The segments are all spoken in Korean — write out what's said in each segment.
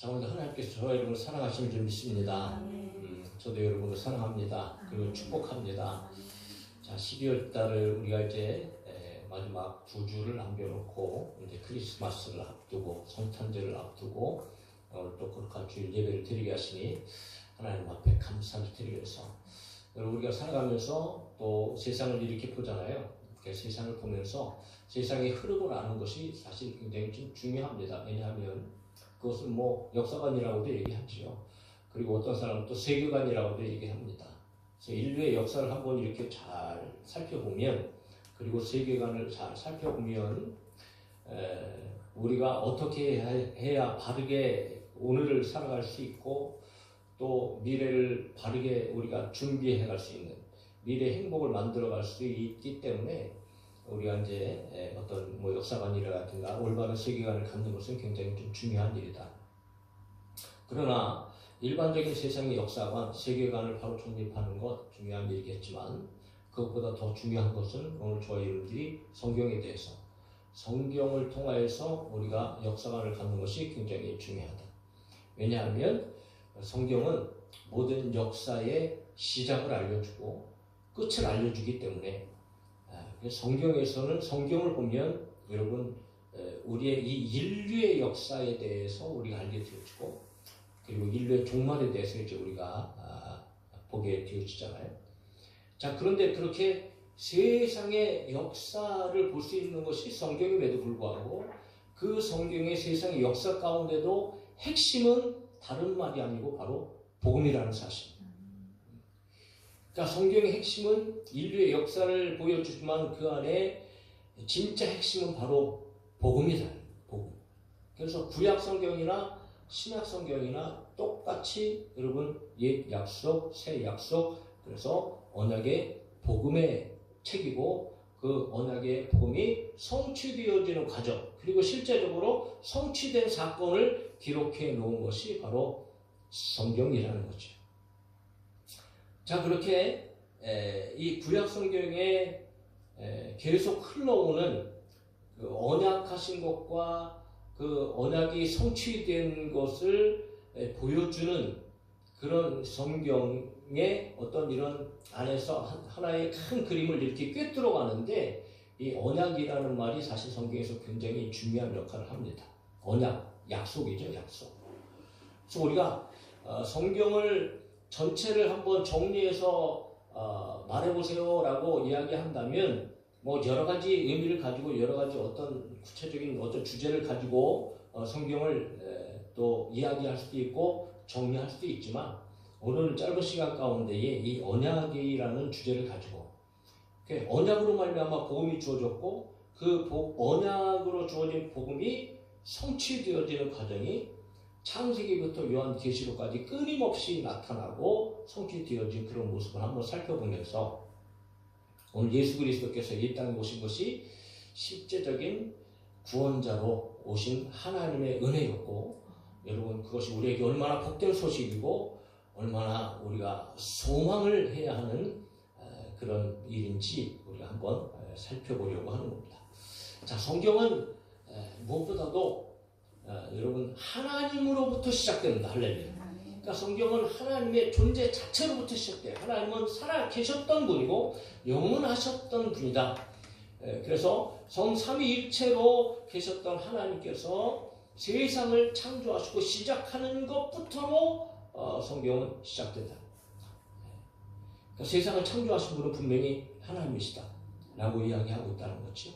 오늘 하나님께서 저 여러분을 사랑하시는 줄 믿습니다. 저도 여러분을 사랑합니다. 그리고 축복합니다. 자, 12월 달을 우리가 이제 마지막 2주를 남겨놓고 이제 크리스마스를 앞두고 성탄절을 앞두고 오늘 또 거룩한 주일 예배를 드리게 하시니 하나님 앞에 감사를 드리기 위해서 우리가 살아가면서 또 세상을 이렇게 보잖아요. 세상을 보면서 세상이 흐르고 나는 것이 사실 굉장히 좀 중요합니다. 왜냐하면 그것은 뭐 역사관이라고도 얘기하죠. 그리고 어떤 사람은 또 세계관이라고도 얘기합니다. 그래서 인류의 역사를 한번 이렇게 잘 살펴보면, 그리고 세계관을 잘 살펴보면 우리가 어떻게 해야 바르게 오늘을 살아갈 수 있고 또 미래를 바르게 우리가 준비해 갈 수 있는 미래 행복을 만들어 갈 수 있기 때문에 우리가 이제 어떤 뭐 역사관이라든가 올바른 세계관을 갖는 것은 굉장히 좀 중요한 일이다. 그러나 일반적인 세상의 역사관, 세계관을 바로 정립하는 것 중요한 일이겠지만 그것보다 더 중요한 것은 오늘 저희 여러분들이 성경에 대해서 성경을 통하여서 우리가 역사관을 갖는 것이 굉장히 중요하다. 왜냐하면 성경은 모든 역사의 시작을 알려주고 끝을 알려주기 때문에 성경에서는 성경을 보면 여러분 우리의 이 인류의 역사에 대해서 우리가 알게 되어지고 그리고 인류의 종말에 대해서 이제 우리가 보게 되어지잖아요. 자, 그런데 그렇게 세상의 역사를 볼 수 있는 것이 성경임에도 불구하고 그 성경의 세상의 역사 가운데도 핵심은 다른 말이 아니고 바로 복음이라는 사실. 그러니까 성경의 핵심은 인류의 역사를 보여주지만 그 안에 진짜 핵심은 바로 복음이다. 복음. 그래서 구약 성경이나 신약 성경이나 똑같이 여러분 옛 약속, 새 약속, 그래서 언약의 복음의 책이고 그 언약의 복음이 성취되어지는 과정, 그리고 실제적으로 성취된 사건을 기록해 놓은 것이 바로 성경이라는 거죠. 자, 그렇게 이 구약 성경에 계속 흘러오는 그 언약하신 것과 그 언약이 성취된 것을 보여주는 그런 성경의 어떤 이런 안에서 하나의 큰 그림을 이렇게 꿰뚫어 가는데 이 언약이라는 말이 사실 성경에서 굉장히 중요한 역할을 합니다. 언약, 약속이죠, 약속. 그래서 우리가 성경을 전체를 한번 정리해서 말해보세요 라고 이야기한다면 뭐 여러 가지 의미를 가지고 여러 가지 어떤 구체적인 어떤 주제를 가지고 성경을 또 이야기할 수도 있고 정리할 수도 있지만 오늘 짧은 시간 가운데에 이 언약이라는 주제를 가지고 언약으로 말미암아 복음이 주어졌고 그 언약으로 주어진 복음이 성취되어지는 과정이 창세기부터 요한계시록까지 끊임없이 나타나고 성취되어진 그런 모습을 한번 살펴보면서 오늘 예수 그리스도께서 이 땅에 오신 것이 실제적인 구원자로 오신 하나님의 은혜였고 여러분 그것이 우리에게 얼마나 복된 소식이고 얼마나 우리가 소망을 해야 하는 그런 일인지 우리가 한번 살펴보려고 하는 겁니다. 자, 성경은 무엇보다도 여러분 하나님으로부터 시작됩니다. 할렐루야. 그러니까 성경은 하나님의 존재 자체로부터 시작돼요. 하나님은 살아 계셨던 분이고 영원하셨던 분이다. 그래서 성삼위일체로 계셨던 하나님께서 세상을 창조하시고 시작하는 것부터로 성경은 시작된다. 그러니까 세상을 창조하신 분은 분명히 하나님이시다 라고 이야기하고 있다는 거죠.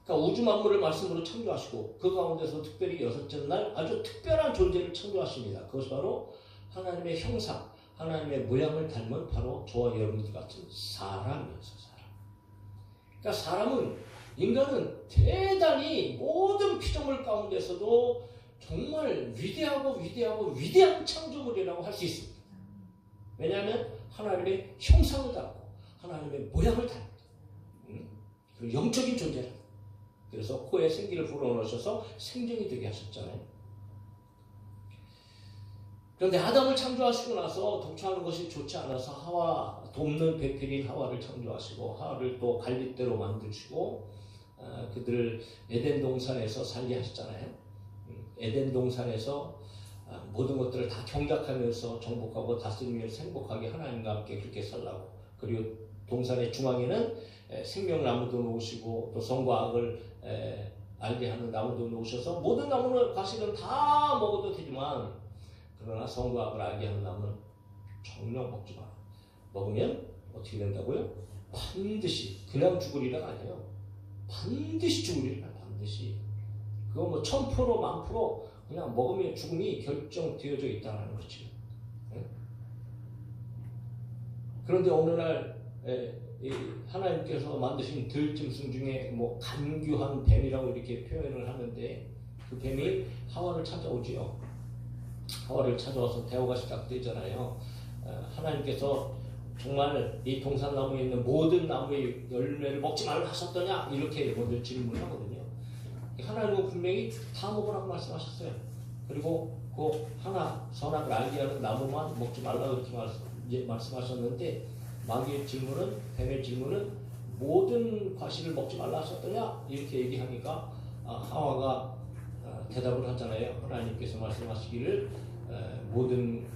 그러니까 우주 만물을 말씀으로 창조하시고 그 가운데서 특별히 여섯째 날 아주 특별한 존재를 창조하십니다. 그것이 바로 하나님의 형상, 하나님의 모양을 닮은 바로 저와 여러분들 같은 사람이어서 사람. 그러니까 사람은 인간은 대단히 모든 피조물 가운데서도 정말 위대한 창조물이라고 할 수 있습니다. 왜냐하면 하나님의 형상을 닮고 하나님의 모양을 닮고 그리고 영적인 존재라. 그래서 코에 생기를 불어넣으셔서 생명이 되게 하셨잖아요. 그런데 아담을 창조하시고 나서 독초하는 것이 좋지 않아서 하와, 돕는 배필인 하와를 창조하시고 하와를 또 갈빗대로 만드시고 그들을 에덴 동산에서 살게 하셨잖아요. 에덴 동산에서 모든 것들을 다 경작하면서 정복하고 다스리면서 행복하게 하나님과 함께 그렇게 살라고. 그리고 동산의 중앙에는 생명나무도 놓으시고 또 선과 악을 알게 하는 나무도 놓으셔서 모든 나무는 과실은 다 먹어도 되지만 그러나 선과 악을 알게 하는 나무는 정녕 먹지 마라. 먹으면 어떻게 된다고요? 반드시 그냥 죽으리라 아니에요. 반드시 죽으리라. 반드시. 그거 뭐 1000% 1000% 그냥 먹으면 죽음이 결정되어져 있다는 거지. 그런데 어느 날 하나님께서 만드신 들짐승 중에 뭐 간교한 뱀이라고 이렇게 표현을 하는데 그 뱀이 하와를 찾아오지요. 하와를 찾아와서 대화가 시작되잖아요. 하나님께서 정말 이 동산나무에 있는 모든 나무의 열매를 먹지 말라 하셨더냐? 이렇게 먼저 질문을 하거든요. 하나님은 분명히 다 먹으라고 말씀하셨어요. 그리고 그 하나 선악을 알게 하는 나무만 먹지 말라 그렇게 말씀하셨는데 마귀의 질문은, 뱀의 질문은 모든 과실을 먹지 말라 하셨더냐? 이렇게 얘기하니까 하와가 대답을 하잖아요. 하나님께서 말씀하시기를 모든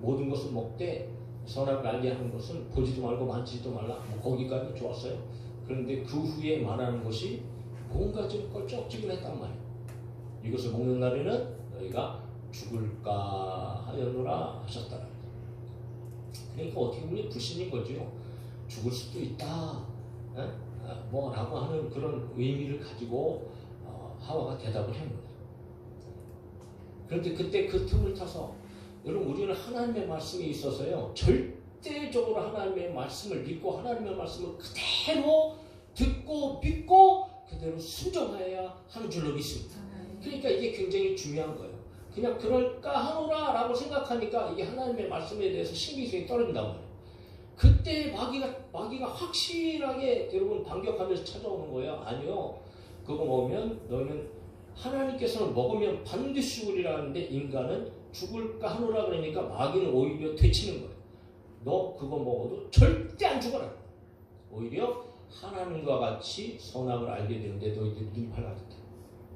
모든 것을 먹되 선악을 알게 하는 것은 보지도 말고 만지지도 말라. 거기까지 좋았어요. 그런데 그 후에 말하는 것이 뭔가 좀 껄쩍지근했단 말이에요. 이것을 먹는 날에는 너희가 죽을까 하였노라 하셨다. 그러니까 어떻게 보면 불신인 거죠. 죽을 수도 있다. 뭐라고 하는 그런 의미를 가지고 하와가 대답을 합니다. 그런데 그때 그 틈을 타서 여러분 우리는 하나님의 말씀이 있어서요. 절대적으로 하나님의 말씀을 믿고 하나님의 말씀을 그대로 듣고 믿고 그대로 순종해야 하는 줄로 믿습니다. 그러니까 이게 굉장히 중요한 거예요. 그냥 그럴까 하노라 라고 생각하니까 이게 하나님의 말씀에 대해서 신빙성이 떨어진단 말이에요. 그때 마귀가 확실하게 여러분 반격하면서 찾아오는 거예요. 아니요. 그거 먹으면 너희는 하나님께서는 먹으면 반드시 죽으리라 하는데 인간은 죽을까 하노라 그러니까 마귀는 오히려 되치는 거예요. 너 그거 먹어도 절대 안 죽어라. 오히려 하나님과 같이 선악을 알게 되는데 너희들이 눈이 밝아졌다.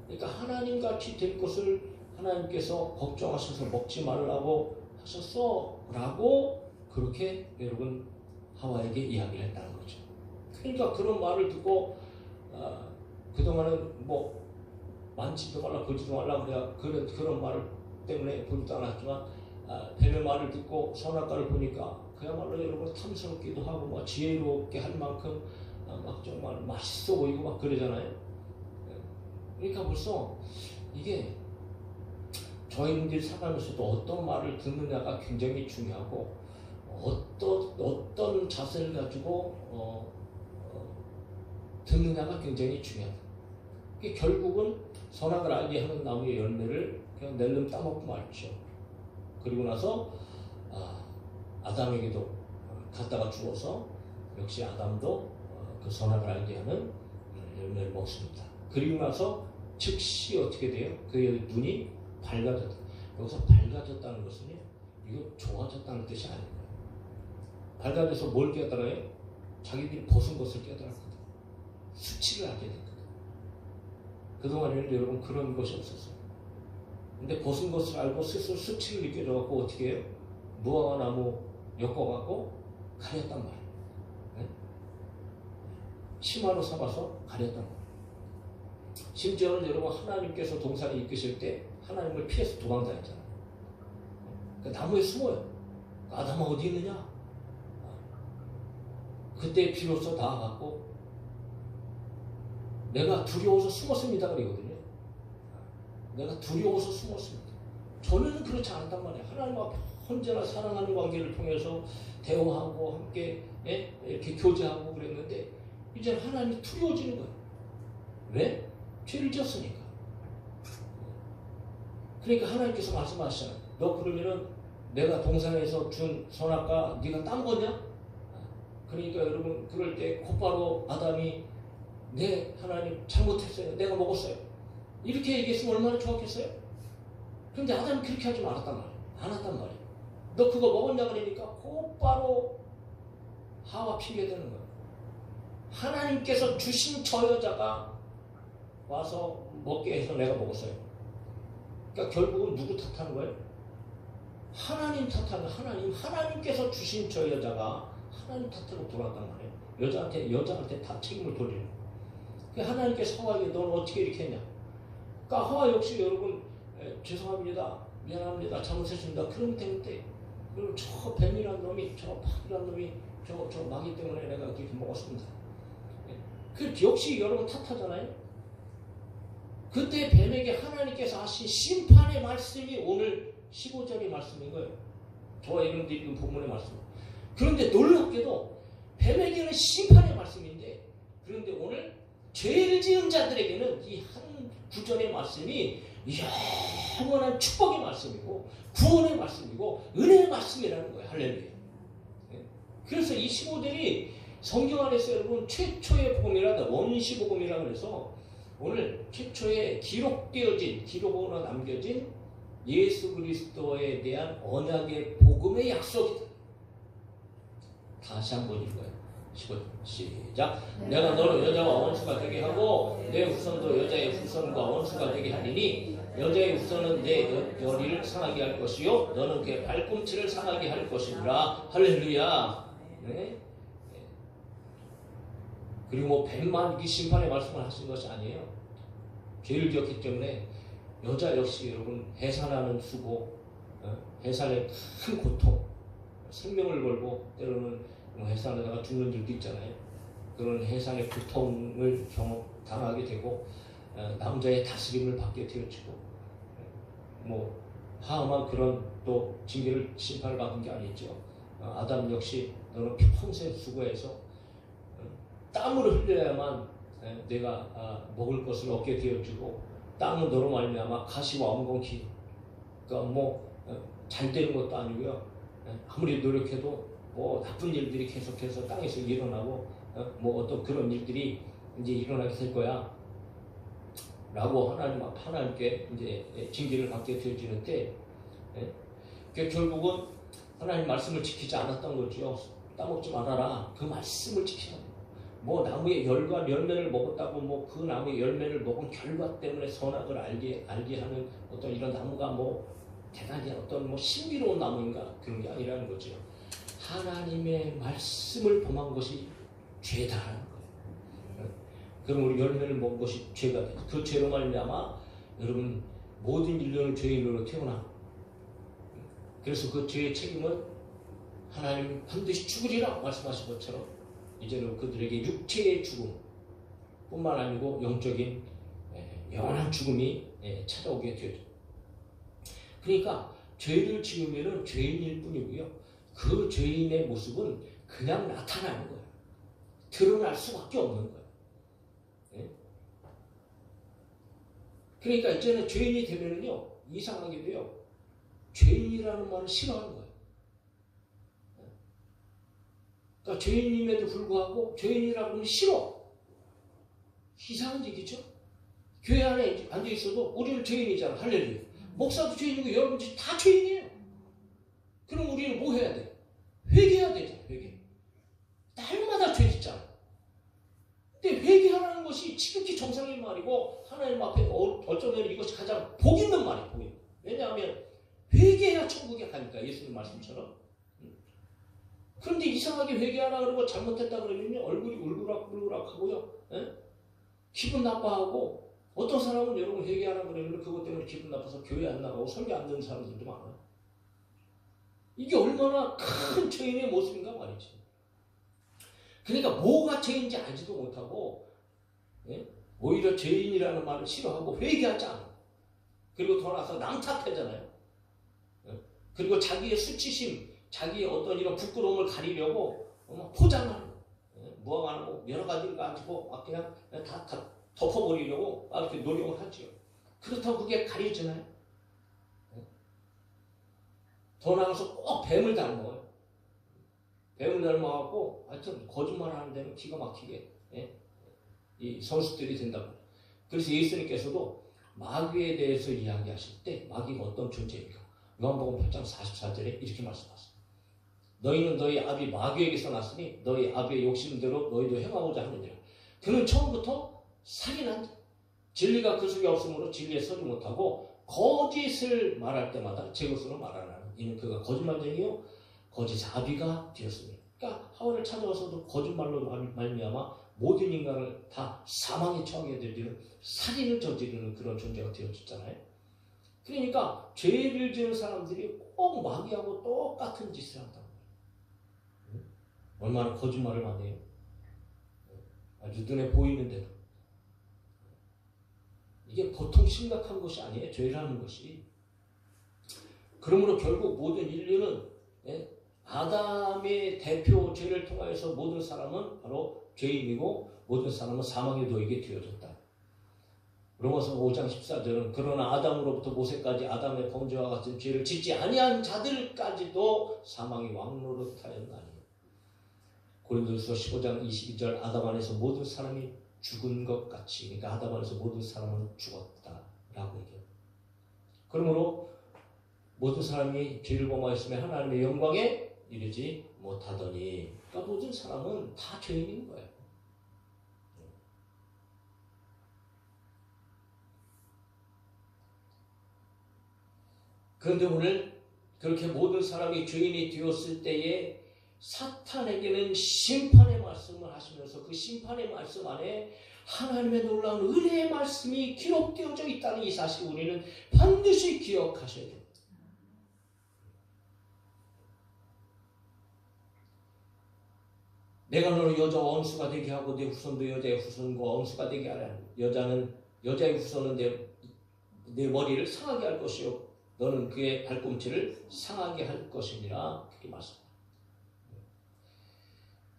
그러니까 하나님같이 될 것을 하나님께서 걱정하셔서 먹지 말라고 하셨어 라고 그렇게 여러분 하와에게 이야기를 했다는 거죠. 그러니까 그런 말을 듣고 그동안은 뭐 만지도 말라 보지도 말라 그런 말을 때문에 보지도 않았지만 뱀의 말을 듣고 선악과를 보니까 그야말로 여러분 탐스럽기도 하고 막 지혜롭게 할 만큼 막 정말 맛있어 보이고 막 그러잖아요. 그러니까 벌써 이게 저희들이 살아가면서도 어떤 말을 듣느냐가 굉장히 중요하고 어떤 자세를 가지고 듣느냐가 굉장히 중요하다. 이게 결국은 선악을 알게 하는 나무의 열매를 그냥 낼름 따먹고 말죠. 그리고 나서 아담에게도 갖다가 주어서 역시 아담도 그 선악을 알게 하는 열매를 먹습니다. 그리고 나서 즉시 어떻게 돼요? 그의 눈이 밝아졌다. 여기서 밝아졌다는 것은요, 이거 좋아졌다는 뜻이 아닌 거예요. 밝아져서 뭘 깨달아요? 자기들이 벗은 것을 깨달았거든. 수치를 알게 됐거든. 그동안에는 여러분 그런 것이 없었어요. 근데 벗은 것을 알고 스스로 수치를 느껴져갖고 어떻게 해요? 무화과 나무 엮어갖고 가렸단 말이에요. 네? 치마로 삼아서 가렸단 말이에요. 심지어는 여러분 하나님께서 동산에 이끄실 때 하나님을 피해서 도망다녔잖아요. 그 나무에 숨어요. 아담아 어디 있느냐? 그때 비로소 나아갔고 내가 두려워서 숨었습니다 그러거든요. 내가 두려워서 숨었습니다. 전에는 그렇지 않았단 말이에요. 하나님과 언제나 사랑하는 관계를 통해서 대화하고 함께 이렇게 교제하고 그랬는데 이제 하나님이 두려워지는 거예요. 왜? 죄를 지었으니까. 그러니까 하나님께서 말씀하시잖아요. 너 그러면은 내가 동산에서 준 선악과 네가 따먹었냐? 그러니까 여러분 그럴 때 곧바로 아담이 네 하나님 잘못했어요. 내가 먹었어요. 이렇게 얘기했으면 얼마나 좋았겠어요? 그런데 아담이 그렇게 하지 말았단 말이에요. 안 했단 말이에요. 너 그거 먹었냐 그러니까 곧바로 하와 피게 되는 거예요. 하나님께서 주신 저 여자가 와서 먹게 해서 내가 먹었어요. 그러니까 결국은 누구 탓하는 거예요? 하나님 탓하는 하나님께서 주신 저 여자가 하나님 탓으로 돌아갔단 말이에요. 여자한테 다 책임을 돌리는. 하나님께서 하와에게 너는 어떻게 이렇게 했냐? 그러니까 하와 역시 여러분 죄송합니다, 미안합니다, 잘못했습니다. 그러면 되는데 그리고 저 뱀이란 놈이, 저 파이란 놈이, 저 마귀 때문에 내가 그렇게 먹었습니다. 그 역시 여러분 탓하잖아요. 그때 뱀에게 하나님께서 하신 심판의 말씀이 오늘 15절의 말씀인 거예요. 저와 여러분들이 읽은 본문의 말씀. 그런데 놀랍게도 뱀에게는 심판의 말씀인데, 그런데 오늘 죄를 지은 자들에게는 이 한 구절의 말씀이 영원한 축복의 말씀이고 구원의 말씀이고 은혜의 말씀이라는 거예요. 할렐루야. 그래서 이 15절이 성경 안에서 여러분 최초의 복음이라다 원시 복음이라고 해서 오늘 최초에 기록으로 남겨진 예수 그리스도에 대한 언약의 복음의 약속이다. 다시 한번 읽어요. 15절 시작. 내가 너를 여자와 원수가 되게 하고 내 후손도 여자의 후손과 원수가 되게 하리니 여자의 후손은 내 여리를 상하게 할 것이요 너는 그의 발꿈치를 상하게 할 것이니라. 할렐루야. 네? 그리고 뭐 뱀만 이 심판의 말씀을 하신 것이 아니에요. 죄를 지었기 때문에 여자 역시 여러분 해산하는 수고, 해산의 큰 고통, 생명을 걸고 때로는 해산하다가 죽는 일도 있잖아요. 그런 해산의 고통을 당하게 되고 남자의 다스림을 받게 되어지고 뭐 하하만 그런 또 징계를 심판을 받은 게 아니죠. 아담 역시 너는 평생 수고해서 땀을 흘려야만 내가 먹을 것을 얻게 되어지고 땀은 너로 말미암아 가시와 엉겅퀴 그러니까 뭐 잘 되는 것도 아니고요. 아무리 노력해도 뭐 나쁜 일들이 계속해서 땅에서 일어나고 뭐 어떤 그런 일들이 이제 일어나게 될 거야 라고 하나님께 이제 징계를 받게 되어지는데 결국은 하나님 말씀을 지키지 않았던 거죠. 따먹지 말아라. 그 말씀을 지키라. 뭐 나무의 열과 열매를 먹었다고 뭐 그 나무의 열매를 먹은 결과 때문에 선악을 알게 하는 어떤 이런 나무가 뭐 대단히 어떤 뭐 신비로운 나무인가 그런 게 아니라는 거죠. 하나님의 말씀을 범한 것이 죄다라는 거예요. 그럼 우리 열매를 먹은 것이 죄가 되죠. 그 죄로 말미암아 여러분 모든 인류는 죄인으로 태어나. 그래서 그 죄의 책임은 하나님 반드시 죽으리라 말씀하신 것처럼 이제는 그들에게 육체의 죽음 뿐만 아니고 영적인 영원한 죽음이 찾아오게 되죠. 그러니까 죄를 지으면 죄인일 뿐이고요. 그 죄인의 모습은 그냥 나타나는 거예요. 드러날 수밖에 없는 거예요. 그러니까 이제는 죄인이 되면은요 이상하게 돼요. 죄인이라는 말을 싫어하는 거예요. 그러니까 죄인임에도 불구하고 죄인이라고 하면 싫어. 이상한 얘기죠. 교회 안에 앉아 있어도 우리는 죄인이잖아. 할렐루야. 목사도 죄인이고 여러분 다 죄인이에요. 그럼 우리는 뭐 해야 돼? 회개해야 되잖아. 회개. 날마다 죄 짓잖아. 근데 회개하라는 것이 지극히 정상인 말이고 하나님 앞에 어쩌면 이것이 가장 복 있는 말이에요. 복 있는. 왜냐하면 회개해야 천국에 가니까 예수님 말씀처럼. 그런데 이상하게 회개하라 그러고 잘못했다 그러면 얼굴이 울그락하고요. 기분 나빠하고 어떤 사람은 여러분 회개하라 그러면 그것 때문에 기분 나빠서 교회 안 나가고 설교 안 듣는 사람들도 많아요. 이게 얼마나 큰 죄인의 모습인가 말이지. 그러니까 뭐가 죄인지 알지도 못하고 오히려 죄인이라는 말을 싫어하고 회개하지 않아. 그리고 더 나아서 남 탓하잖아요. 그리고 자기의 수치심 자기의 어떤 이런 부끄러움을 가리려고 포장하는 무함하고 여러 가지를 가지고 막 그냥 다 덮어버리려고 이렇게 노력을 하죠. 그렇다고 그게 가려지나요? 더 나아가서 꼭 뱀을 닮아요. 뱀을 닮아갖고 하여튼 거짓말하는 데는 기가 막히게 이 선수들이 된다고. 그래서 예수님께서도 마귀에 대해서 이야기하실 때 마귀가 어떤 존재입니까? 요한복음 8장 44절에 이렇게 말씀하셨습니다. 너희는 너희 아비 마귀에게서 났으니 너희 아비의 욕심대로 너희도 행하고자 하느니라. 그는 처음부터 살인한 자. 진리가 그 속에 없으므로 진리에 서지 못하고 거짓을 말할 때마다 제 것으로 말하나니 이는 그가 거짓말쟁이요 거짓아비가 되었으니. 그러니까 하와를 찾아와서도 거짓말로 말미암아 모든 인간을 다 사망에 처하게 되는 살인을 저지르는 그런 존재가 되어졌잖아요. 그러니까 죄를 지은 사람들이 꼭 마귀하고 똑같은 짓을 한다는 거예요. 얼마나 거짓말을 많이 해요. 아주 눈에 보이는데도. 이게 보통 심각한 것이 아니에요. 죄라는 것이. 그러므로 결국 모든 인류는 아담의 대표 죄를 통하여서 모든 사람은 바로 죄인이고 모든 사람은 사망에 놓이게 되어졌다. 로마서 5장 14절은 그러나 아담으로부터 모세까지 아담의 범죄와 같은 죄를 짓지 아니한 자들까지도 사망이 왕노릇하였나니. 고린도후서 15장 22절 아담 안에서 모든 사람이 죽은 것 같이. 그러니까 아담 안에서 모든 사람은 죽었다라고 얘기해요. 그러므로 모든 사람이 죄를 범하였으면 하나님의 영광에 이르지 못하더니. 그러니까 모든 사람은 다 죄인인 거예요. 그런데 오늘 그렇게 모든 사람이 죄인이 되었을 때에 사탄에게는 심판의 말씀을 하시면서 그 심판의 말씀 안에 하나님의 놀라운 은혜의 말씀이 기록되어져 있다는 이 사실을 우리는 반드시 기억하셔야 됩니다. 내가 너를 여자와 원수가 되게 하고 내 후손도 여자의 후손과 원수가 되게 하라. 여자의 후손은 내 머리를 상하게 할 것이요 너는 그의 발꿈치를 상하게 할 것이니라. 그렇게 말씀합니다.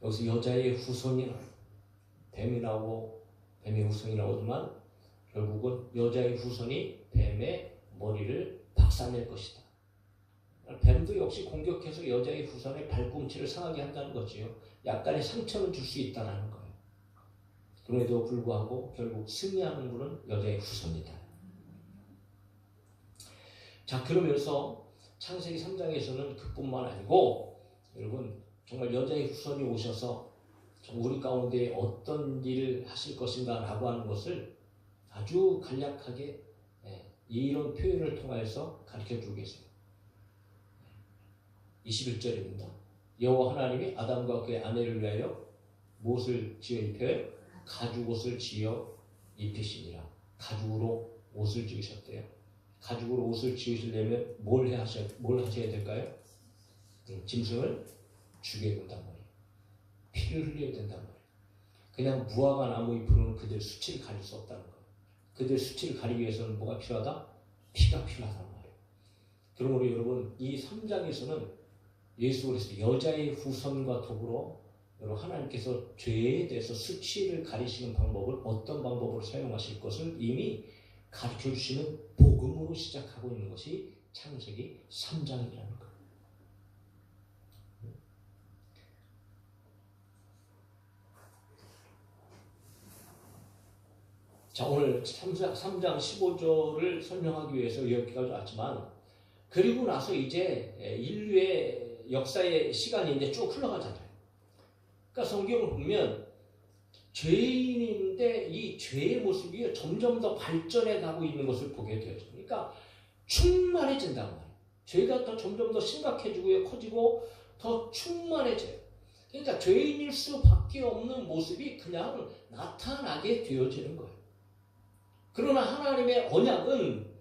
여기서 여자의 후손이나 뱀이 나오고 뱀의 후손이 나오지만 결국은 여자의 후손이 뱀의 머리를 박살낼 것이다. 뱀도 역시 공격해서 여자의 후손의 발꿈치를 상하게 한다는 거지요. 약간의 상처를 줄 수 있다는 거예요. 그럼에도 불구하고 결국 승리하는 분은 여자의 후손이다. 자, 그러면서 창세기 3장에서는 그뿐만 아니고 여러분 정말 여자의 후손이 오셔서 우리 가운데 어떤 일을 하실 것인가 라고 하는 것을 아주 간략하게 이런 표현을 통해서 가르쳐주고 계세요. 21절입니다. 여호와 하나님이 아담과 그의 아내를 위하여 무엇을 지어 입혀요? 가죽옷을 지어 입히시니라. 가죽으로 옷을 지으셨대요. 가죽으로 옷을 지으시려면 뭘 하셔야 될까요? 짐승을 죽여야 된단 말이에요. 피를 흘려야 된단 말이에요. 그냥 무화과 나무 잎으로는 그들 수치를 가릴 수 없다는 거예요. 그들 수치를 가리기 위해서는 뭐가 필요하다? 피가 필요하단 말이에요. 그러므로 여러분 이 3장에서는 예수 그리스도 여자의 후손과 더불어 여러분 하나님께서 죄에 대해서 수치를 가리시는 방법을 어떤 방법으로 사용하실 것을 이미 가르쳐 주시는 복음으로 시작하고 있는 것이 창세기 3장이라는 거예요. 자, 오늘 3장 15절을 설명하기 위해서 여기까지 왔지만 그리고 나서 이제 인류의 역사의 시간이 이제 쭉 흘러가잖아요. 그러니까 성경을 보면 죄인인데 이 죄의 모습이 점점 더 발전해 가고 있는 것을 보게 되죠. 그러니까 충만해진단 말이에요. 죄가 더 점점 더 심각해지고 커지고 더 충만해져요. 그러니까 죄인일 수밖에 없는 모습이 그냥 나타나게 되어지는 거예요. 그러나 하나님의 언약은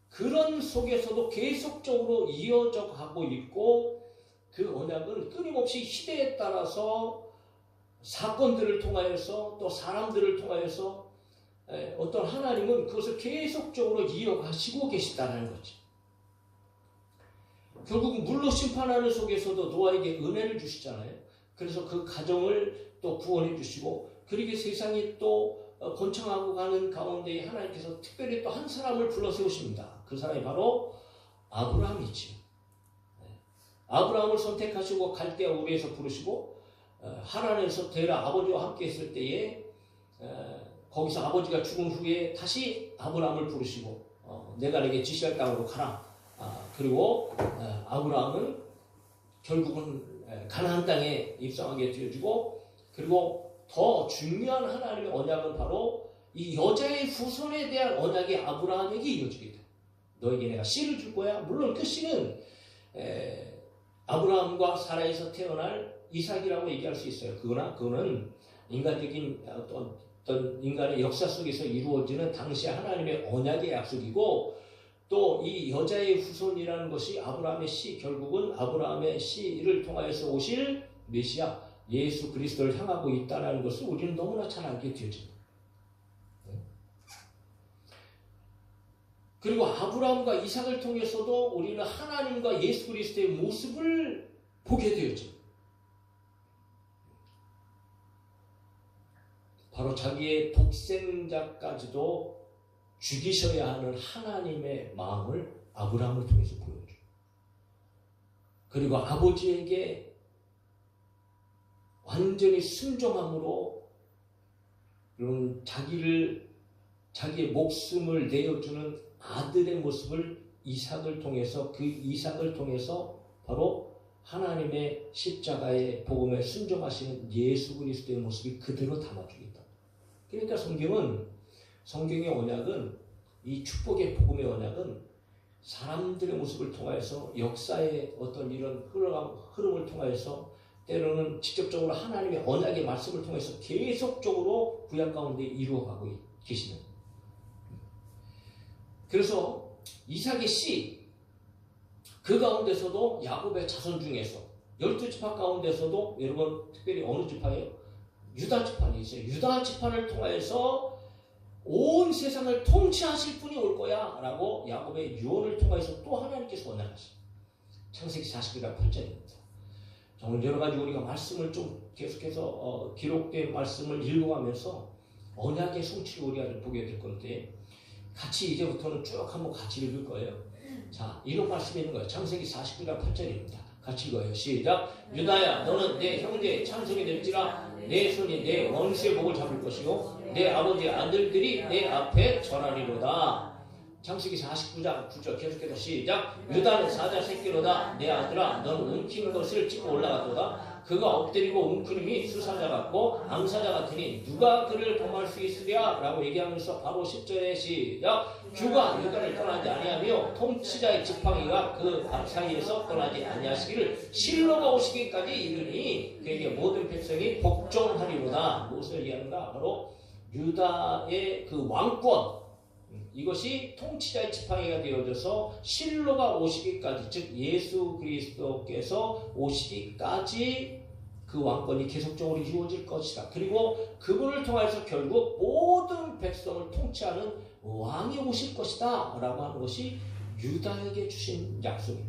그런 속에서도 계속적으로 이어져 가고 있고 그 언약은 끊임없이 시대에 따라서 사건들을 통하여서 또 사람들을 통하여서 어떤 하나님은 그것을 계속적으로 이어가시고 계시다는 거죠. 결국 물로 심판하는 속에서도 노아에게 은혜를 주시잖아요. 그래서 그 가정을 또 구원해 주시고 그리고 세상이 또 번창하고 가는 가운데 하나님께서 특별히 또 한 사람을 불러 세우십니다. 그 사람이 바로 아브라함이지요. 아브라함을 선택하시고 갈대아 우르에서 부르시고 하란에서 데라 아버지와 함께 했을 때에 거기서 아버지가 죽은 후에 다시 아브라함을 부르시고 내가 내게 지시할 땅으로 가라. 그리고 아브라함은 결국은 가나안 땅에 입성하게 되어지고 그리고 더 중요한 하나님의 언약은 바로 이 여자의 후손에 대한 언약이 아브라함에게 이어지게 돼요. 너에게 내가 씨를 줄 거야. 물론 그 씨는 아브라함과 사라에서 태어날 이삭이라고 얘기할 수 있어요. 그거는 인간적인 어떤 인간의 역사 속에서 이루어지는 당시 하나님의 언약의 약속이고, 또 이 여자의 후손이라는 것이 아브라함의 씨, 결국은 아브라함의 씨를 통하여서 오실 메시아 예수 그리스도를 향하고 있다는 것을 우리는 너무나 잘 알게 되어집니다. 그리고 아브라함과 이삭을 통해서도 우리는 하나님과 예수 그리스도의 모습을 보게 되어집니다. 바로 자기의 독생자까지도 죽이셔야 하는 하나님의 마음을 아브라함을 통해서 보여줘요. 그리고 아버지에게 완전히 순종함으로 자기의 목숨을 내어주는 아들의 모습을 이삭을 통해서, 그 이삭을 통해서 바로 하나님의 십자가의 복음에 순종하시는 예수 그리스도의 모습이 그대로 담아주겠다. 그러니까 성경의 언약은, 이 축복의 복음의 언약은 사람들의 모습을 통해서 역사의 어떤 이런 흐름을 통해서 때로는 직접적으로 하나님의 언약의 말씀을 통해서 계속적으로 구약 가운데 이루어가고 계시는. 그래서 이삭의 씨, 그 가운데서도 야곱의 자손 중에서 12지파 가운데서도 여러분 특별히 어느 지파예요? 유다 지파가 있어요. 유다 지파를 통해서 온 세상을 통치하실 분이 올 거야 라고 야곱의 유언을 통해서 또 하나님께서 언약하십니다. 창세기 49장 8절입니다. 정말 여러 가지 우리가 말씀을 좀 계속해서 기록된 말씀을 읽어가면서 언약의 성취를 우리가 보게 될 건데, 같이 이제부터는 쭉 한번 같이 읽을 거예요. 자, 이런 말씀이 있는 거예요. 창세기 49장 8절입니다. 같이 읽어요. 시작. 유다야, 너는 내 형제의 찬송이 될지라 내 손이 내 원수의 목을 잡을 것이요 내 아버지의 아들들이 내 앞에 절하리로다. 창세기 49장 9절 계속해서 시작. 유다는 사자 새끼로다. 내 아들아, 너는 움킨 것을 찍고 올라가도다. 그가 엎드리고 웅크림이 수사자 같고 암사자 같으니 누가 그를 범할 수 있으랴 라고 얘기하면서 바로 10절에 시작. 주가 유다를 떠나지 아니하며 통치자의 지팡이가 그 앞 사이에서 떠나지 아니하시기를 실로가 오시기까지 이르니 그에게 모든 백성이 복종하리로다. 무엇을 얘기하는가? 바로 유다의 그 왕권, 이것이 통치자의 지팡이가 되어져서 실로가 오시기까지, 즉 예수 그리스도께서 오시기까지 그 왕권이 계속적으로 이루어질 것이다. 그리고 그분을 통해서 결국 모든 백성을 통치하는 왕이 오실 것이다 라고 하는 것이 유다에게 주신 약속이에요.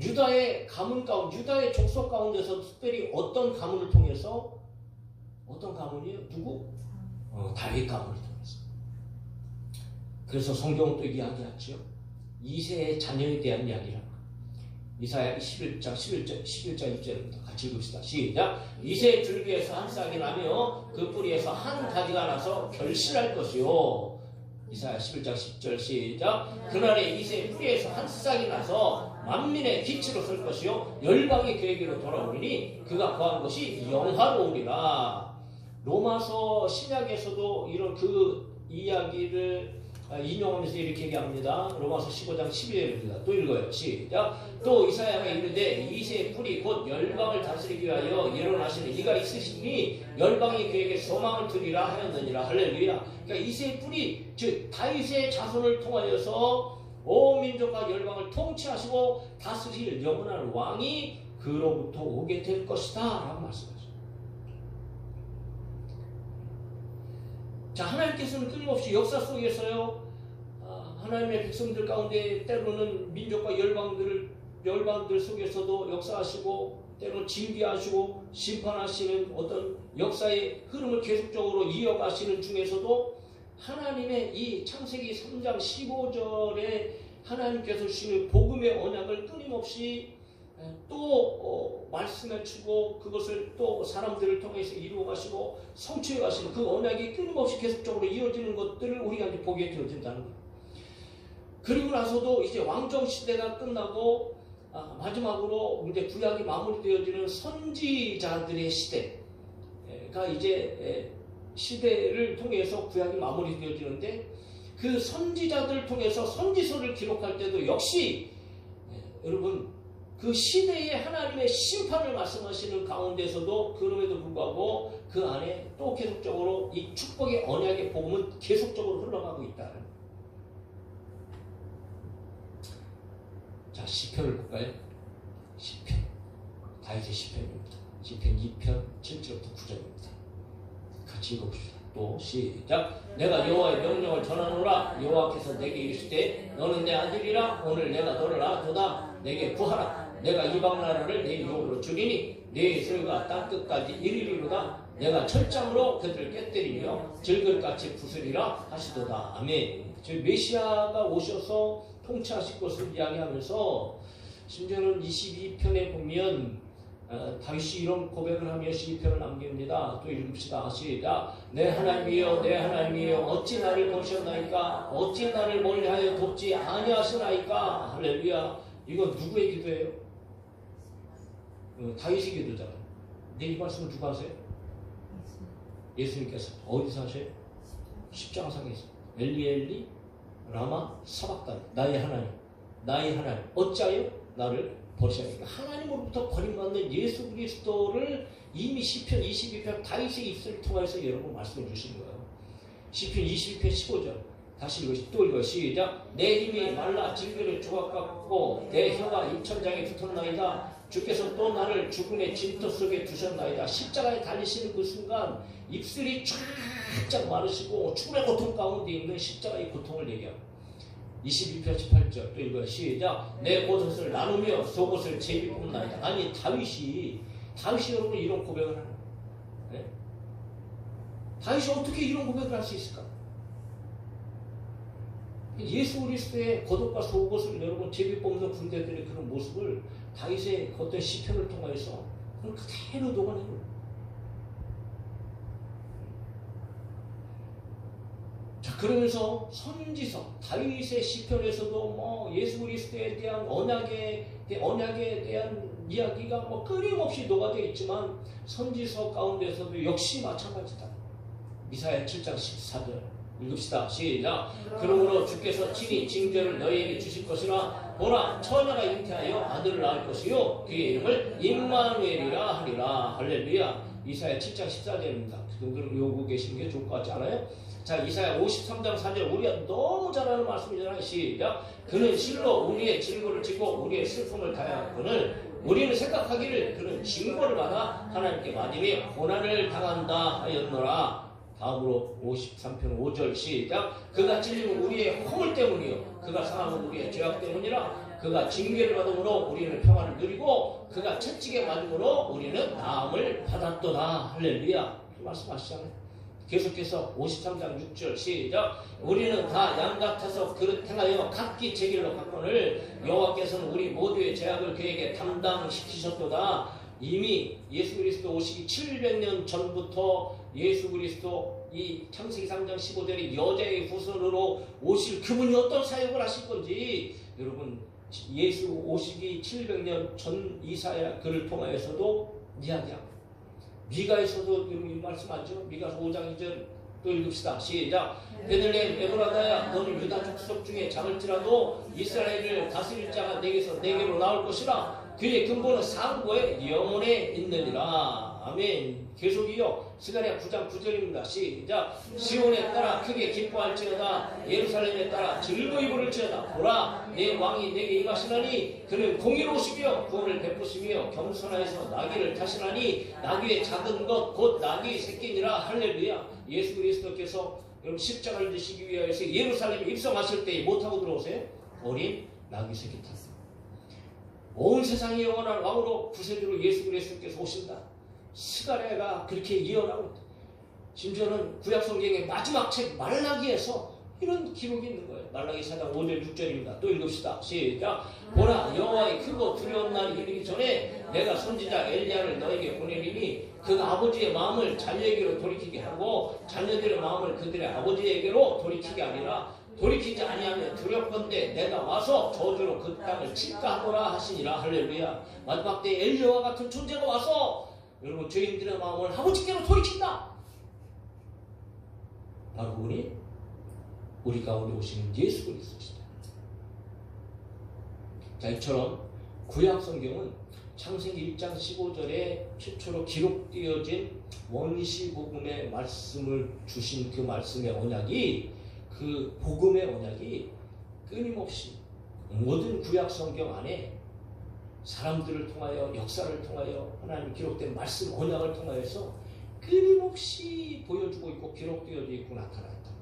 유다의 가문 가운데, 유다의 족속 가운데서 특별히 어떤 가문을 통해서, 어떤 가문이에요? 누구? 다윗 가문을 통해서. 그래서 성경은 또 이야기하죠. 이새의 자녀에 대한 이야기라. 이사야 11장 1절입니다. 같이 읽읍시다. 시작. 이새의 줄기에서 한 싹이 나며 그 뿌리에서 한 가지가 나서 결실할 것이요. 이사야 11장 10절 시작. 그날에 이새의 뿌리에서 한 싹이 나서 만민의 기치로 설 것이요 열방이 그에게로 돌아오리니 그가 거한 것이 영화로우리라. 로마서 신약에서도 이런 그 이야기를 인용하면서 이렇게 얘기합니다. 로마서 15장 12절입니다. 또 읽어요. 시작. 또 이사야가 이르되 이새의 뿌리 곧 열방을 다스리기 위하여 일어나시는 이가 있으시니 열방이 그에게 소망을 두리라 하였느니라. 할렐루야. 그러니까 이새의 뿌리, 즉 다윗의 자손을 통하여서 온 민족과 열방을 통치하시고 다스릴 영원한 왕이 그로부터 오게 될 것이다 라고 말씀하셨습니다. 자, 하나님께서는 끊임없이 역사 속에서요, 하나님의 백성들 가운데 때로는 민족과 열방들 속에서도 역사하시고 때로는 징계하시고 심판하시는 어떤 역사의 흐름을 계속적으로 이어가시는 중에서도 하나님의 이 창세기 3장 15절에 하나님께서 주시는 복음의 언약을 끊임없이 또 말씀해 주고 그것을 또 사람들을 통해서 이루어 가시고 성취해 가시는 그 언약이 끊임없이 계속적으로 이어지는 것들을 우리가 이제 보게 되어진다는 거예요. 그리고 나서도 이제 왕정 시대가 끝나고 마지막으로 이제 구약이 마무리되어지는 선지자들의 시대가 이제 시대를 통해서 구약이 마무리되어지는데, 그 선지자들을 통해서 선지서를 기록할 때도 역시 여러분 그 시대에 하나님의 심판을 말씀하시는 가운데서도 그럼에도 불구하고 그 안에 또 계속적으로 이 축복의 언약의 복음은 계속적으로 흘러가고 있다. 자, 시편을 볼까요? 시편 다윗의 시편입니다. 시편 2편 7절부터 9절입니다. 같이 읽어봅시다. 또 시작. 내가 여호와의 명령을 전하노라. 여호와께서 내게 이르시되 너는 내 아들이라. 오늘 내가 너를 낳았도다. 내게 구하라. 내가 이방 나라를 내 유혹으로 주리니 내 소유가 땅끝까지 이르리로다. 내가 철장으로 그들을 깨뜨리며 질글같이 부수리라 하시도다. 아멘. 즉 메시아가 오셔서 통치하실 것을 이야기하면서 심지어는 22편에 보면 다윗이 이런 고백을 하며 시편을 남깁니다. 또 읽읍시다. 시작. 내 하나님이여 내 하나님이여 어찌 나를 보셨나이까. 어찌 나를 멀리하여 돕지 아니하시나이까. 할렐루야. 이건 누구의 기도예요? 다윗의 기도잖아요. 근데 이 말씀을 누가 하세요? 예수님께서. 어디서 하셔요? 십자가상에서. 엘리 라마 사박단. 나의 하나님 나의 하나님 어찌하여 나를 버리시나이까. 하나님으로부터 버림받는 예수 그리스도를 이미 시편 22편 다윗의 입술을 통해서 여러분 말씀해 주신 거예요. 시편 22편 15절 다시 또 읽어. 시작. 내 힘이 말라 질그릇 조각 같고 내 혀가 입천장에 붙었나이다. 주께서 또 나를 죽음의 진토 속에 두셨나이다. 십자가에 달리시는 그 순간 입술이 쫙쫙 마르시고 죽음의 고통 가운데 있는 십자가의 고통을 얘기합니다. 22편 18절 또 읽어요. 시작. 내 곳옷을 나누며 속옷을 제비 뽑나이다. 아니 다윗이 여러분 이런 고백을 하는 거예요. 네? 다윗이 어떻게 이런 고백을 할 수 있을까? 예수 그리스도의 겉옷과 속옷을 여러분 제비 뽑는 군대들의 그런 모습을 다윗의 어떤 시편을 통해서 그대로 녹아내는 거예요. 자, 그러면서 선지서 다윗의 시편에서도 뭐 예수 그리스도에 대한 언약에 대한 이야기가 뭐 끊임없이 녹아져 있지만 선지서 가운데서도 역시 마찬가지다. 이사야 7장 14절 읽읍시다. 시작. 그러므로 주께서 친히 징조를 너희에게 주실 것이라. 보라 처녀가 잉태하여 아들을 낳을 것이요 그의 이름을 임마누엘이라 하리라. 할렐루야. 이사야 7장 14절입니다. 그 정도로 외우고 계시는 게 좋을 것 같지 않아요? 자, 이사야 53장 4절 우리가 너무 잘 아는 말씀이잖아요. 시작. 그는 실로 우리의 질고를 지고 우리의 슬픔을 다하거늘 우리는 생각하기를 그는 징벌을 받아 하나님께 맞으며 고난을 당한다 하였노라. 다음으로 53편 5절 시작. 그가 찔림은 우리의 허물 때문이요 그가 상함은 우리의 죄악 때문이라. 그가 징계를 받음으로 우리는 평안을 누리고 그가 채찍에 맞음으로 우리는 나음을 받았도다. 할렐루야. 말씀하시잖아요. 계속해서 53장 6절 시작. 우리는 다 양 같아서 그릇 행하여 각기 제 길로 갔거늘 여호와께서는 우리 모두의 죄악을 그에게 담당시키셨도다. 이미 예수 그리스도 오시기 700년 전부터 예수 그리스도 이 창세기 3장 15절에 여자의 후손으로 오실 그분이 어떤 사역을 하실 건지 여러분 예수 오시기 700년 전 이사야 글을 통하여서도 이야기합니다. 미가에서도 말씀하죠. 미가서 5장 2절 또 읽읍시다. 시작. 베들레헴 에브라다야 너는 유다 족속 중에 작을지라도 이스라엘을 다스릴 자가 내게로 나올 것이라. 그의 근본은 상고에 영원에 있느니라. 아멘. 계속이요. 스가랴 9장 9절입니다. 시작. 시온에 따라 크게 기뻐할지어다. 예루살렘에 따라 즐거이 부를지어다. 보라 내 왕이 내게 임하시나니 그는 공의로우시며 구원을 베푸시며 겸손하여서 나귀를 타시나니 나귀의 작은 것 곧 나귀의 새끼니라. 할렐루야. 예수 그리스도께서 여러분 십자가를 지시기 위하여서 예루살렘에 입성하실 때 못하고 들어오세요. 어린 나귀 새끼 탔어요. 온 세상의 영원한 왕으로 구세주로 예수 그리스도께서 오신다. 스가랴가 그렇게 예언하고 있다. 심지어는 구약성경의 마지막 책 말라기에서 이런 기록이 있는 거예요. 말라기 4장 5절 6절입니다. 또 읽읍시다. 시작. 보라 여호와의 크고 두려운 날이 이르기 전에 내가 선지자 엘리야를 너에게 보내리니 그가 아버지의 마음을 자녀에게로 돌이키게 하고 자녀들의 마음을 그들의 아버지에게로 돌이키게 하리라. 돌이키지 아니하면 두렵건대 내가 와서 저주로 그 땅을 칠까 하노라 하시니라. 할렐루야. 마지막 때 엘리야와 같은 존재가 와서 여러분 죄인들의 마음을 아버지께로 돌이킨다. 바로 그분이 우리 가운데 오시는 예수 그리스도시다. 자, 이처럼 구약 성경은 창세기 1장 15절에 최초로 기록되어진 원시 복음의 말씀을 주신 그 말씀의 언약이, 그 복음의 언약이 끊임없이 모든 구약 성경 안에 사람들을 통하여, 역사를 통하여, 하나님 기록된 말씀 언약을 통하여서 끊임없이 보여주고 있고 기록되어져 있고 나타나 있단 말이죠.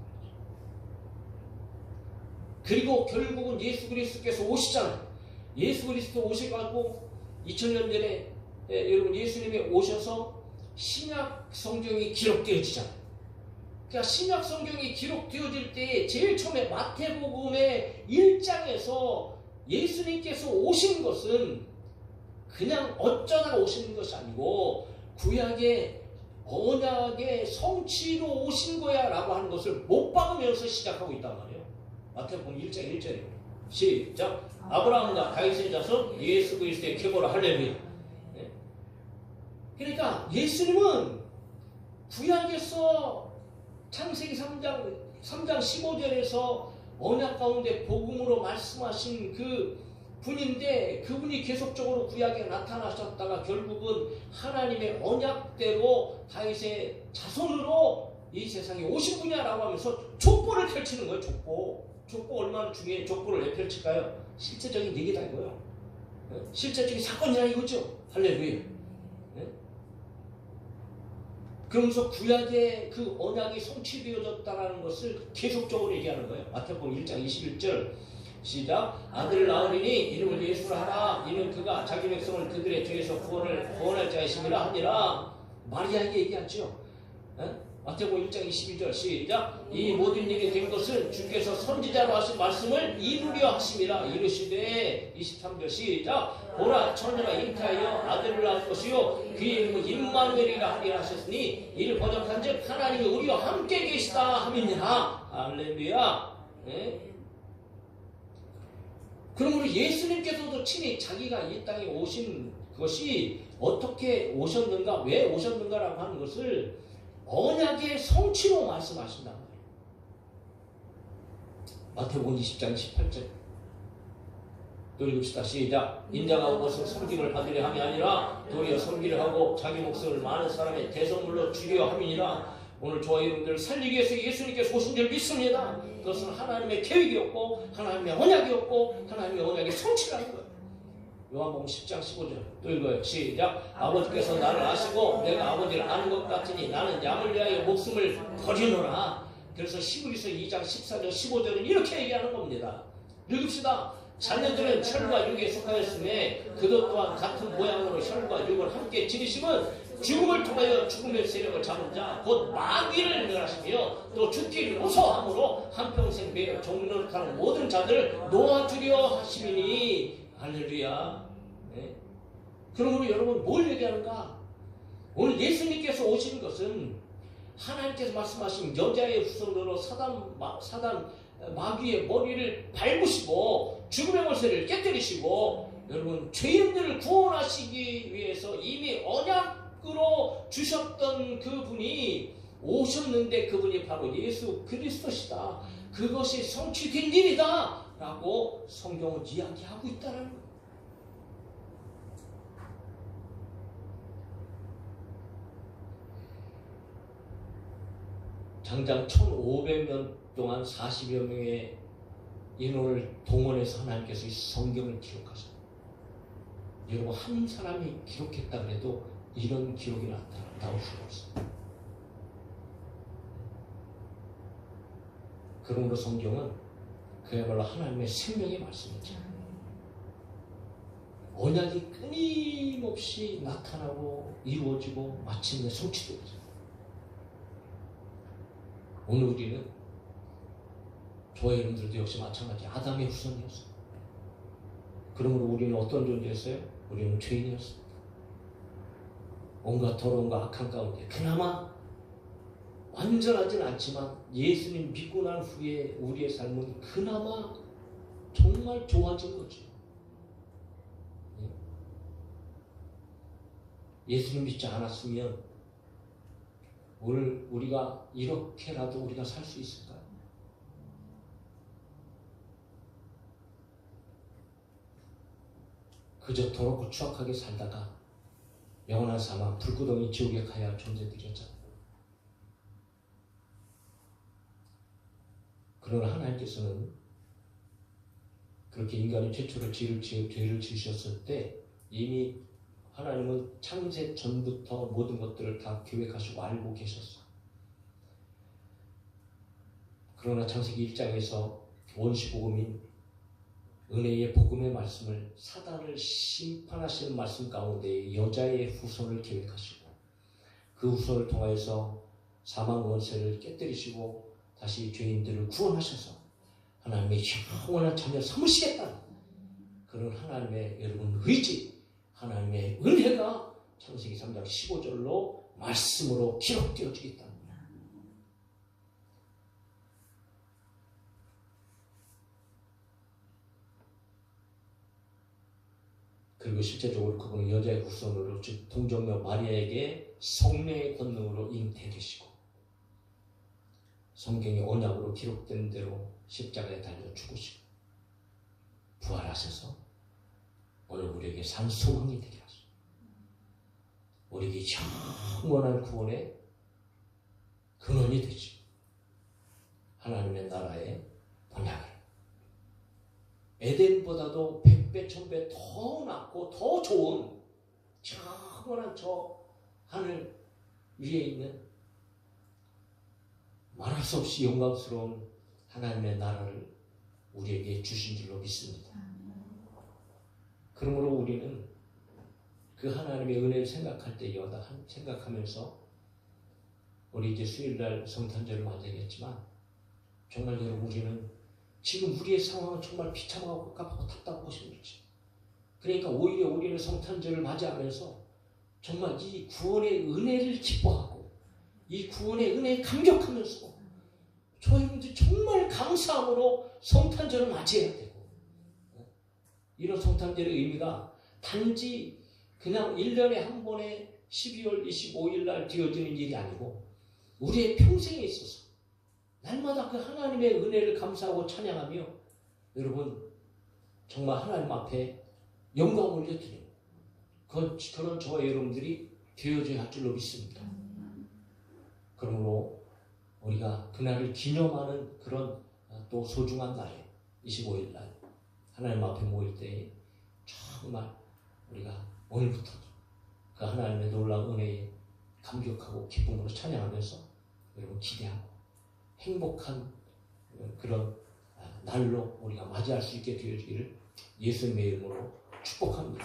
그리고 결국은 예수 그리스도께서 오시잖아요. 예수 그리스도 오셔가지고 2000년 전에 여러분 예수님이 오셔서 신약 성경이 기록되어지잖아요. 그러니까 신약 성경이 기록되어질 때 제일 처음에 마태복음의 1장에서 예수님께서 오신 것은 그냥 어쩌다가 오시는 것이 아니고 구약의 언약의 성취로 오신 거야 라고 하는 것을 못 박으면서 시작하고 있단 말이에요. 마태복음 1장 1절입니다. 시작. 아브라함과 다윗의 자손 예수 그리스도의 계보라. 할렐루야. 네? 그러니까 예수님은 구약에서 창세기 3장 15절에서 언약 가운데 복음으로 말씀하신 그 분인데, 그분이 계속적으로 구약에 나타나셨다가 결국은 하나님의 언약대로 다윗의 자손으로 이 세상에 오신 분이야라고 하면서 족보를 펼치는 거예요. 족보 얼마나 중요해. 족보를 왜 펼칠까요? 실제적인 얘기다 이거예요. 실제적인 사건이라 이거죠. 할렐루야. 네? 그러면서 구약의 그 언약이 성취되어졌다는 것을 계속적으로 얘기하는 거예요. 마태복음 1장 21절 시작. 아들을 낳으리니 이름을 예수라 하라. 이는 그가 자기 백성을 그들의 죄에서 구원할 자이심이라 하니라. 마리아에게 얘기하죠. 마태복음 1장 22절 시작. 이 모든 일이 된 것은 주께서 선지자로 하신 말씀을 이루려 하심이라. 이르시되 23절 시작. 보라 처녀가 잉태하여 아들을 낳을 것이요 그의 이름은 임마누엘이라 하리라 하셨으니 이를 번역한즉 하나님이 우리와 함께 계시다 함이니라. 할렐루야. 네? 그러므로 예수님께서도 친히 자기가 이 땅에 오신 것이 어떻게 오셨는가, 왜 오셨는가라고 하는 것을 언약의 성취로 말씀하신단 말이에요. 마태복음 20장 18절 또 읽읍시다. 시작. 인자가 온 것은 섬김을 받으려 함이 아니라 도리어 섬기려 하고 자기 목숨을 많은 사람의 대성물로 주려 함이니라. 오늘 저와 여러분들을 살리기 위해서 예수님께서 오신 줄 믿습니다. 그것은 하나님의 계획이었고 하나님의 언약이었고 하나님의 언약의 성취라는 거예요. 요한복음 10장 15절 또 읽어요. 시작. 아버지께서 나를 아시고 내가 아버지를 아는 것 같으니 나는 양을 위하여 목숨을 버리노라. 그래서 히브리서 2장 14절 15절은 이렇게 얘기하는 겁니다. 읽읍시다. 자녀들은 혈과 육에 속하였음에 그도 또한 같은 모양으로 혈과 육을 함께 지니심은 죽음을 통하여 죽음의 세력을 잡은 자 곧 마귀를 멸하시며 또 죽기를 무서워함으로 한평생 매여 종노릇하는 모든 자들을 놓아주려 하심이니. 할렐루야. 네. 그러므로 여러분 뭘 얘기하는가? 오늘 예수님께서 오신 것은 하나님께서 말씀하신 여자의 후손으로 사단 마귀의 머리를 밟으시고 죽음의 권세를 깨뜨리시고 여러분 죄인들을 구원하시기 위해서 이미 언약으로 주셨던 그분이 오셨는데 그분이 바로 예수 그리스도시다. 그것이 성취된 일이다 라고 성경은 이야기하고 있다는 거예요. 장장 1500년 동안 40여 명의 인원을 동원해서 하나님께서 이 성경을 기록하셨어요. 여러분 한 사람이 기록했다 그래도 이런 기록이 나올 수가 없어요. 그러므로 성경은 그야말로 하나님의 생명의 말씀이죠. 언약이 끊임없이 나타나고 이루어지고 마침내 성취되죠. 오늘 우리는 저와 여러분들도 역시 마찬가지 아담의 후손이었어요. 그러므로 우리는 어떤 존재였어요? 우리는 죄인이었습니다. 온갖 더러움과 악한 가운데 그나마 완전하진 않지만 예수님 믿고 난 후에 우리의 삶은 그나마 정말 좋아진 거죠. 예수님 믿지 않았으면 오늘 우리가 이렇게라도 우리가 살 수 있을까요? 그저 더럽고 추악하게 살다가 영원한 사망, 불구덩이 지옥에 가야 할 존재들이었잖아요. 그러나 하나님께서는 그렇게 인간이 최초로 죄를 지으셨을 때 이미 하나님은 창세 전부터 모든 것들을 다 계획하시고 알고 계셨어요. 그러나 창세기 1장에서 원시복음인 은혜의 복음의 말씀을 사단을 심판하시는 말씀 가운데 여자의 후손을 계획하시고 그 후손을 통하여서 사망 원세를 깨뜨리시고 다시 죄인들을 구원하셔서 하나님의 영원한 자녀 삼으시겠다. 그런 하나님의 여러분 의지, 하나님의 은혜가 창세기 3장 15절로 말씀으로 기록되어지겠다. 그리고 실제적으로 그분은 여자의 후손으로 즉 동정녀 마리아에게 성령의 권능으로 잉태되시고 성경의 언약으로 기록된 대로 십자가에 달려 죽으시고 부활하셔서 오늘 우리에게 산 소망이 되게 하시고 우리에게 영원한 구원의 근원이 되지 하나님의 나라의 번약을 에덴보다도 100배, 1000배 더 낫고 더 좋은 영원한 저 하늘 위에 있는 말할 수 없이 영광스러운 하나님의 나라를 우리에게 주신 줄로 믿습니다. 그러므로 우리는 그 하나님의 은혜를 생각할 때마다 생각하면서 우리 이제 수요일날 성탄절을 맞이하겠지만 정말 여러분 우리는 지금 우리의 상황은 정말 비참하고 깝깝하고 답답하고 힘들지. 그러니까 오히려 우리는 성탄절을 맞이하면서 정말 이 구원의 은혜를 기뻐하고 이 구원의 은혜에 감격하면서 저희들 정말 감사함으로 성탄절을 맞이해야 되고 이런 성탄절의 의미가 단지 그냥 1년에 한 번에 12월 25일 날 되어지는 일이 아니고 우리의 평생에 있어서 날마다 그 하나님의 은혜를 감사하고 찬양하며 여러분 정말 하나님 앞에 영광을 올려드리는 그런 저와 여러분들이 되어져야 할 줄로 믿습니다. 그러므로 우리가 그날을 기념하는 그런 또 소중한 날에 25일 날 하나님 앞에 모일 때 정말 우리가 오늘부터도 그 하나님의 놀라운 은혜에 감격하고 기쁨으로 찬양하면서 여러분 기대하고 행복한 그런 날로 우리가 맞이할 수 있게 되어지기를 예수님의 이름으로 축복합니다.